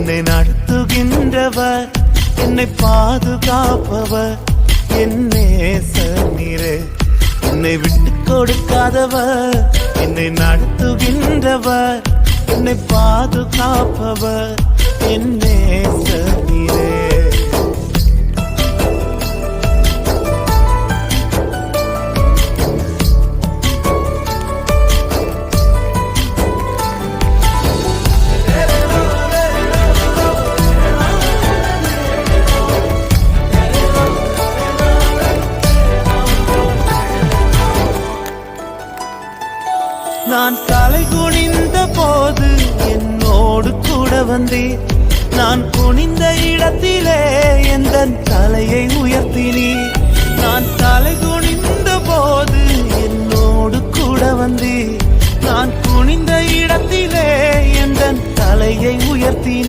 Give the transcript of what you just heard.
என்னை நடத்துகின்றவர், என்னை பாதுகாப்பவர், என் நேசநீரே. என்னை விட்டு கொடுக்காதவர், என்னை நடத்துகின்றவர், என்னை பாதுகாப்பவர், என் நேசநீரே. நான் தலை குனிந்த போது என்னோடு கூட வந்தீர். நான் குனிந்த இடத்திலே எந்த தலையை உயர்த்தினீர். நான் தலை குனிந்த போது என்னோடு கூட வந்தீர். நான் குனிந்த இடத்திலே எந்த தலையை உயர்த்தினீர்.